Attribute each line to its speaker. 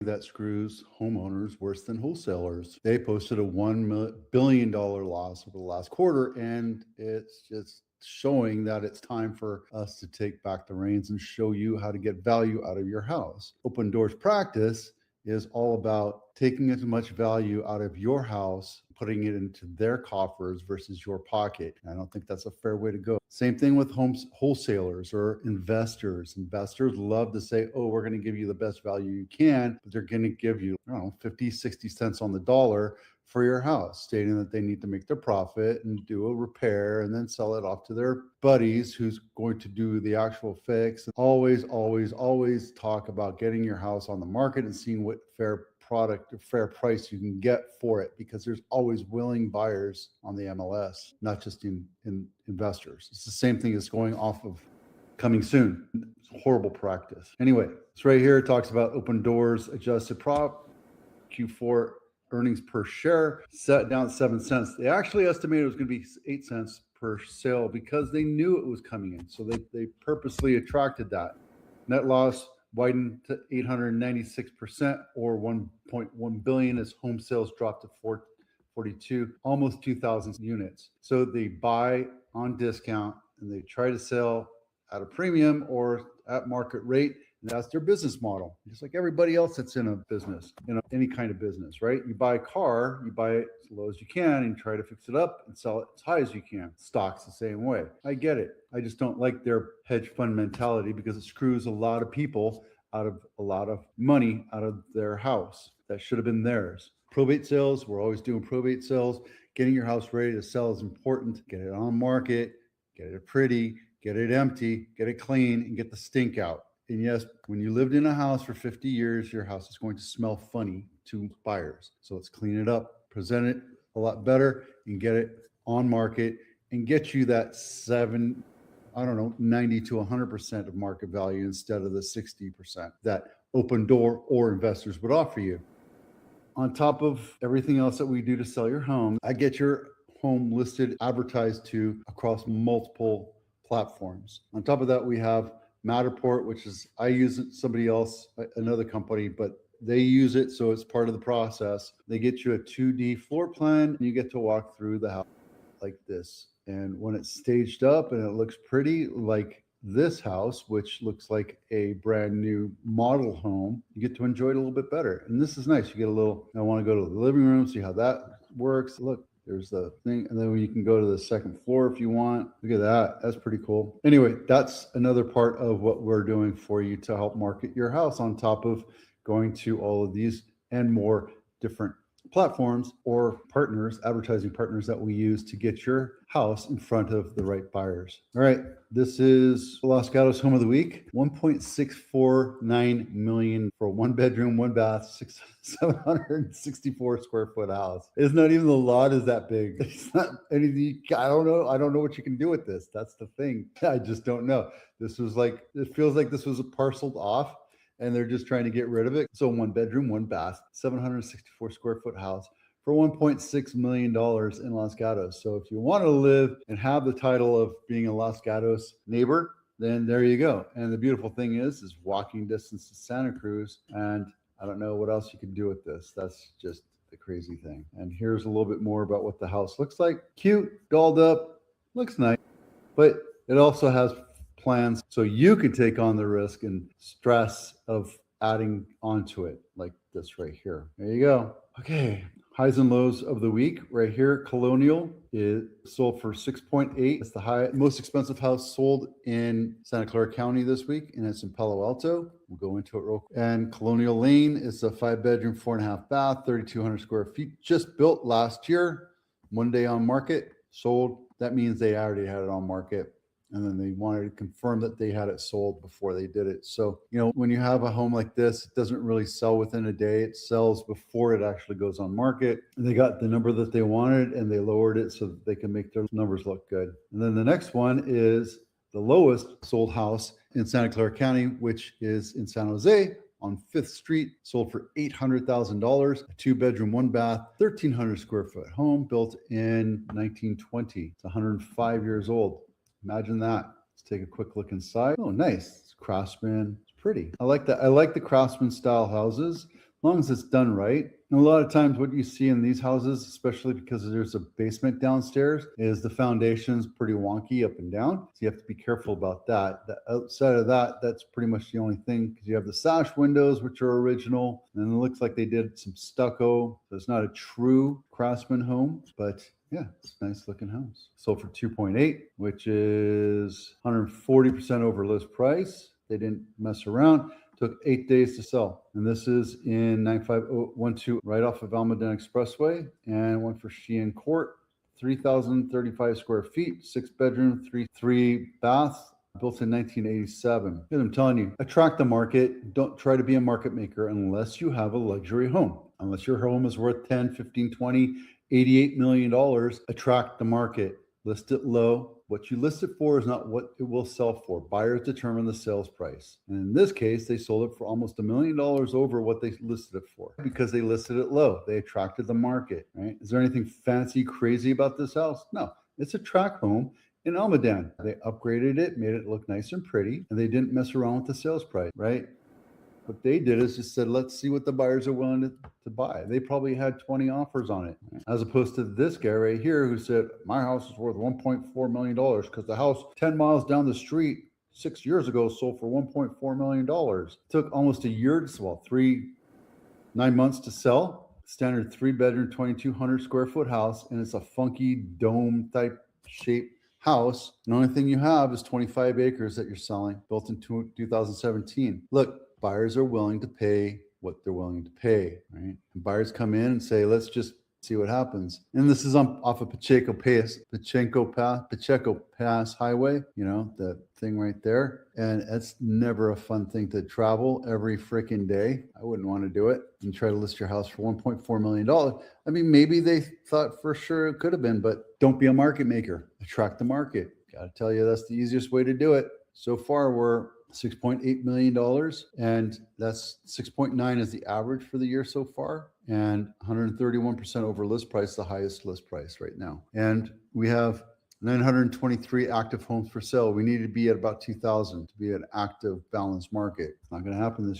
Speaker 1: that screws homeowners worse than wholesalers. They posted a $1 billion loss over the last quarter, and it's just showing that it's time for us to take back the reins and show you how to get value out of your house. Opendoor's practice is all about taking as much value out of your house, putting it into their coffers versus your pocket. I don't think that's a fair way to go. Same thing with wholesalers or investors. Investors love to say, oh, we're going to give you the best value you can, but they're going to give you, I don't know, 50, 60 cents on the dollar for your house, stating that they need to make their profit and do a repair and then sell it off to their buddies who's going to do the actual fix. Always, always, always talk about getting your house on the market and seeing what fair product or fair price you can get for it, because there's always willing buyers on the MLS, not just in investors. It's the same thing as going off of coming soon. It's a horrible practice. Anyway, it's right here. It talks about Opendoor's adjusted prop Q4 earnings per share set down 7 cents. They actually estimated it was going to be 8 cents per sale because they knew it was coming in. So they purposely attracted that. Net loss widened to 896% or 1.1 billion as home sales dropped to 442, almost 2,000 units. So they buy on discount and they try to sell at a premium or at market rate. And that's their business model, just like everybody else that's in a business, any kind of business, right? You buy a car, you buy it as low as you can and try to fix it up and sell it as high as you can. Stocks the same way. I get it. I just don't like their hedge fund mentality because it screws a lot of people out of a lot of money out of their house that should have been theirs. Probate sales, we're always doing probate sales. Getting your house ready to sell is important. Get it on market, get it pretty, get it empty, get it clean, and get the stink out. And yes, when you lived in a house for 50 years, your house is going to smell funny to buyers. So let's clean it up, present it a lot better, and get it on market and get you that 90 to 100% of market value instead of the 60% that Opendoor or investors would offer you. On top of everything else that we do to sell your home, I get your home listed, advertised to across multiple platforms. On top of that, we have Matterport, which is, I use it, somebody else, another company, but they use it. So it's part of the process. They get you a 2D floor plan and you get to walk through the house like this. And when it's staged up and it looks pretty like this house, which looks like a brand new model home, you get to enjoy it a little bit better. And this is nice. You get a little, I want to go to the living room, see how that works. Look, there's the thing. And then you can go to the second floor if you want. Look at that. That's pretty cool. Anyway, that's another part of what we're doing for you to help market your house on top of going to all of these and more different platforms or partners, advertising partners that we use to get your house in front of the right buyers. All right, this is Los Gatos Home of the Week. 1.649 million for a 1-bedroom, 1-bath, 764 square foot house. It's not even the lot is that big. It's not anything. I don't know. I don't know what you can do with this. That's the thing. I just don't know. This was like, it feels like this was parceled off and they're just trying to get rid of it. So 1-bedroom, 1-bath, 764 square foot house for $1.6 million in Los Gatos. So if you want to live and have the title of being a Los Gatos neighbor, then there you go. And the beautiful thing is walking distance to Santa Cruz. And I don't know what else you can do with this. That's just the crazy thing. And here's a little bit more about what the house looks like. Cute, dolled up, looks nice, but it also has plans so you could take on the risk and stress of adding onto it like this right here. There you go. Okay, highs and lows of the week right here. Colonial is sold for 6.8. It's the most expensive house sold in Santa Clara County this week, and it's in Palo Alto. We'll go into it real quick. And Colonial Lane is a 5-bedroom, 4.5-bath, 3,200 square feet, just built last year. 1 day on market, sold. That means they already had it on market. And then they wanted to confirm that they had it sold before they did it. So, when you have a home like this, it doesn't really sell within a day. It sells before it actually goes on market. And they got the number that they wanted and they lowered it so that they can make their numbers look good. And then the next one is the lowest sold house in Santa Clara County, which is in San Jose on 5th Street, sold for $800,000, a 2-bedroom, 1-bath, 1,300 square foot home built in 1920. It's 105 years old. Imagine that. Let's take a quick look inside. Oh, nice. It's Craftsman. It's pretty. I like that. I like the Craftsman style houses. long as it's done right. And a lot of times what you see in these houses, especially because there's a basement downstairs, is the foundation's pretty wonky up and down. So you have to be careful about that. Outside of that, that's pretty much the only thing, because you have the sash windows, which are original, and it looks like they did some stucco. So it's not a true craftsman home, but yeah, it's a nice looking house. Sold for 2.8, which is 140% over list price. They didn't mess around. Took 8 days to sell. And this is in 95012, right off of Almaden Expressway, and one for Sheehan Court, 3,035 square feet, 6-bedroom, three bath, built in 1987. And I'm telling you, attract the market. Don't try to be a market maker unless you have a luxury home. Unless your home is worth 10, 15, 20, $88 million, attract the market. List it low. What you list it for is not what it will sell for. Buyers determine the sales price. And in this case, they sold it for almost $1 million over what they listed it for, because they listed it low. They attracted the market, right? Is there anything fancy, crazy about this house? No, it's a tract home in Almaden. They upgraded it, made it look nice and pretty, and they didn't mess around with the sales price, right? What they did is just said, let's see what the buyers are willing to buy. They probably had 20 offers on it, as opposed to this guy right here who said, my house is worth $1.4 million because the house 10 miles down the street 6 years ago sold for $1.4 million. Took almost a year to sell, 9 months to sell. Standard 3-bedroom, 2,200 square foot house, and it's a funky dome type shape house. The only thing you have is 25 acres that you're selling, built in 2017. Look, buyers are willing to pay what they're willing to pay, right? And buyers come in and say, let's just see what happens. And this is off of Pacheco Pass Highway, you know, that thing right there. And it's never a fun thing to travel every freaking day. I wouldn't want to do it and try to list your house for $1.4 million. I mean, maybe they thought for sure it could have been, but don't be a market maker. Attract the market. Got to tell you, that's the easiest way to do it. So far, we're $6.8 million, and that's 6.9 is the average for the year so far, and 131% over list price, the highest list price right now. And we have 923 active homes for sale. We need to be at about 2,000 to be an active, balanced market. It's not going to happen this year.